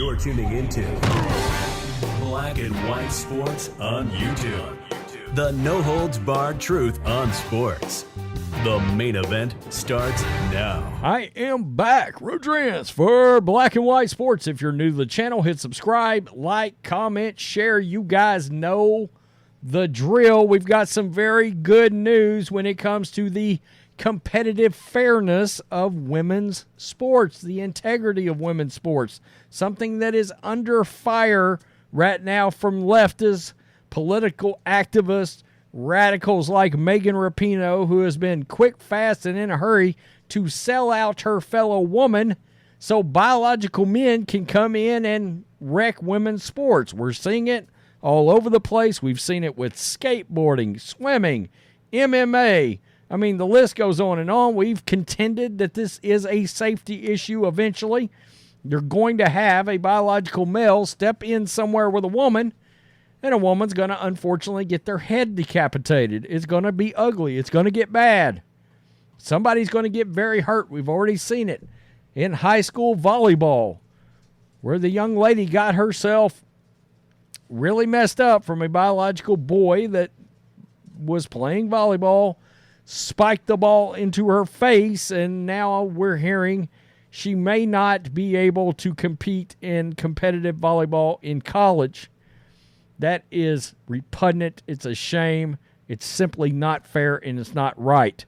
You're tuning into Black and White Sports on YouTube. The no-holds-barred truth on sports. The main event starts now. I am back, Rodriguez, for Black and White Sports. If you're new to the channel, hit subscribe, like, comment, share. You guys know the drill. We've got some very good news when it comes to the competitive fairness of women's sports, the integrity of women's sports, something that is under fire right now from leftists, political activists, radicals like Megan Rapinoe, who has been quick, fast, and in a hurry to sell out her fellow woman so biological men can come in and wreck women's sports. We're seeing it all over the place. We've seen it with skateboarding, swimming, MMA. I mean, the list goes on and on. We've contended that this is a safety issue eventually. You're going to have a biological male step in somewhere with a woman, and a woman's going to unfortunately get their head decapitated. It's going to be ugly. It's going to get bad. Somebody's going to get very hurt. We've already seen it in high school volleyball, where the young lady got herself really messed up from a biological boy that was playing volleyball, spiked the ball into her face, and now we're hearing she may not be able to compete in competitive volleyball in college. That is repugnant. It's a shame. It's simply not fair, and it's not right.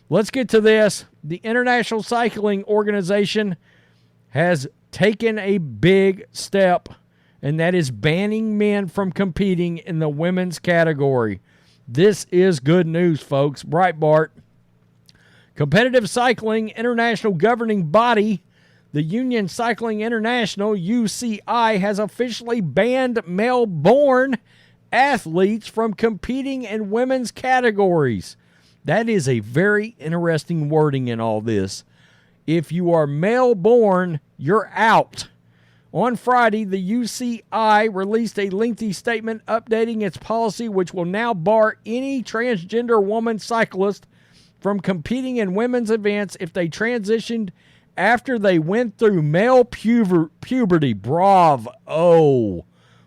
Let's get to this. The International Cycling Organization has taken a big step, and that is banning men from competing in the women's category. This is good news, folks. Breitbart. Competitive Cycling International Governing Body, the Union Cycling International, UCI, has officially banned male-born athletes from competing in women's categories. That is a very interesting wording in all this. If you are male-born, you're out. On Friday, the UCI released a lengthy statement updating its policy, which will now bar any transgender woman cyclist from competing in women's events if they transitioned after they went through male puberty. Bravo.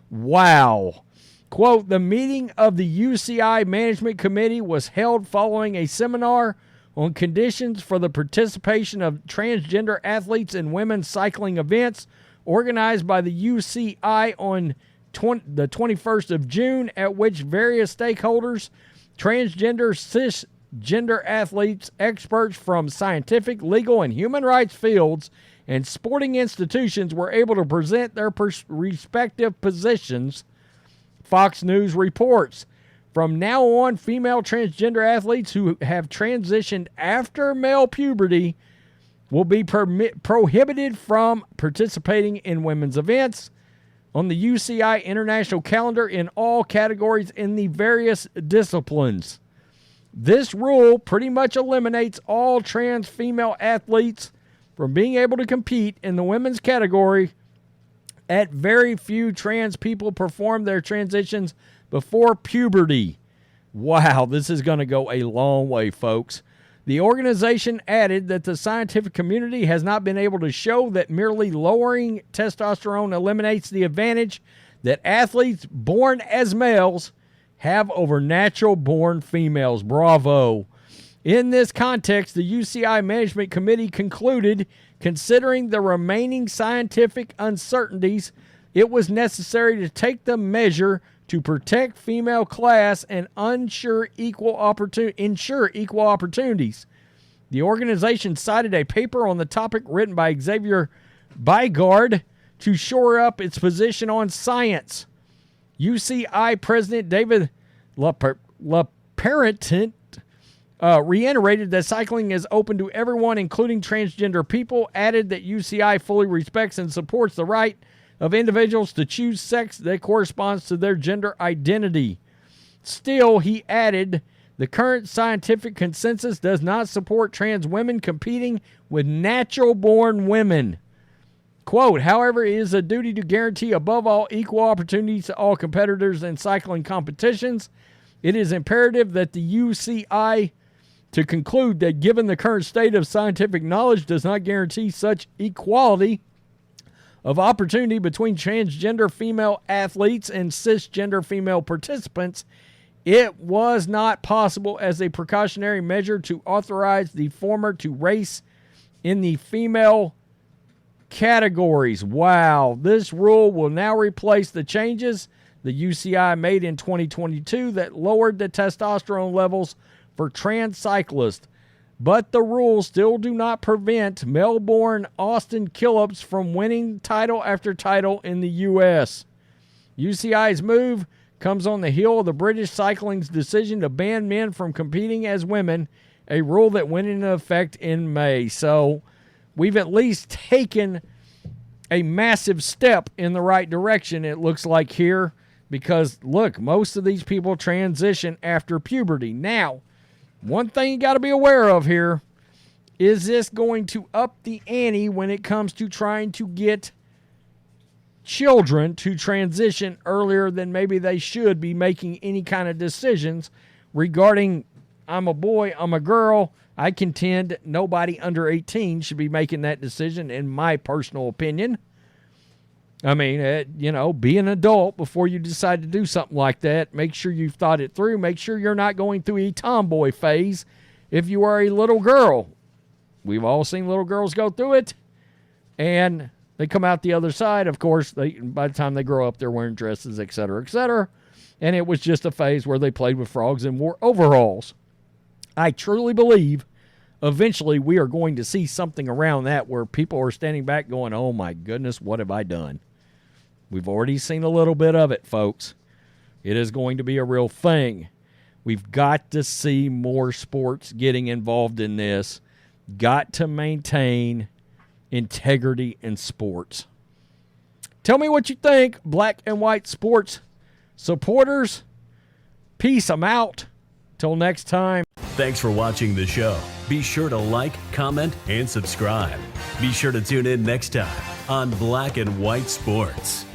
Wow. Quote, the meeting of the UCI Management Committee was held following a seminar on conditions for the participation of transgender athletes in women's cycling events organized by the UCI on the 21st of June, at which various stakeholders, transgender, cisgender athletes, experts from scientific, legal, and human rights fields, and sporting institutions were able to present their respective positions, Fox News reports. From now on, female transgender athletes who have transitioned after male puberty will be prohibited from participating in women's events on the UCI international calendar in all categories in the various disciplines. This rule pretty much eliminates all trans female athletes from being able to compete in the women's category. At very few trans people perform their transitions before puberty. Wow, this is going to go a long way, folks. The organization added that the scientific community has not been able to show that merely lowering testosterone eliminates the advantage that athletes born as males have over natural-born females. Bravo. In this context, the UCI Management Committee concluded, considering the remaining scientific uncertainties, it was necessary to take the measure to protect female class and ensure equal opportunities. The organization cited a paper on the topic written by Xavier Bygard to shore up its position on science. UCI President David LaPerritant reiterated that cycling is open to everyone, including transgender people, added that UCI fully respects and supports the right of individuals to choose sex that corresponds to their gender identity. Still, he added, the current scientific consensus does not support trans women competing with natural-born women. Quote, however, it is a duty to guarantee above all equal opportunities to all competitors in cycling competitions. It is imperative that the UCI to conclude that given the current state of scientific knowledge does not guarantee such equality of opportunity between transgender female athletes and cisgender female participants, it was not possible as a precautionary measure to authorize the former to race in the female categories. Wow. This rule will now replace the changes the UCI made in 2022 that lowered the testosterone levels for trans cyclists. But the rules still do not prevent Melbourne Austin Killups from winning title after title in the U.S. UCI's move comes on the heel of the British cycling's decision to ban men from competing as women, a rule that went into effect in May. So we've at least taken a massive step in the right direction, it looks like here, because, look, most of these people transition after puberty. Now, one thing you got to be aware of here, is this going to up the ante when it comes to trying to get children to transition earlier than maybe they should be making any kind of decisions regarding, I'm a boy, I'm a girl. I contend nobody under 18 should be making that decision, in my personal opinion. I mean, be an adult before you decide to do something like that. Make sure you've thought it through. Make sure you're not going through a tomboy phase if you are a little girl. We've all seen little girls go through it, and they come out the other side. Of course, by the time they grow up, they're wearing dresses, et cetera, et cetera. And it was just a phase where they played with frogs and wore overalls. I truly believe eventually we are going to see something around that where people are standing back going, oh my goodness, what have I done? We've already seen a little bit of it, folks. It is going to be a real thing. We've got to see more sports getting involved in this. Got to maintain integrity in sports. Tell me what you think, black and white sports supporters. Peace. I'm out. Till next time. Thanks for watching the show. Be sure to like, comment, and subscribe. Be sure to tune in next time on Black and White Sports.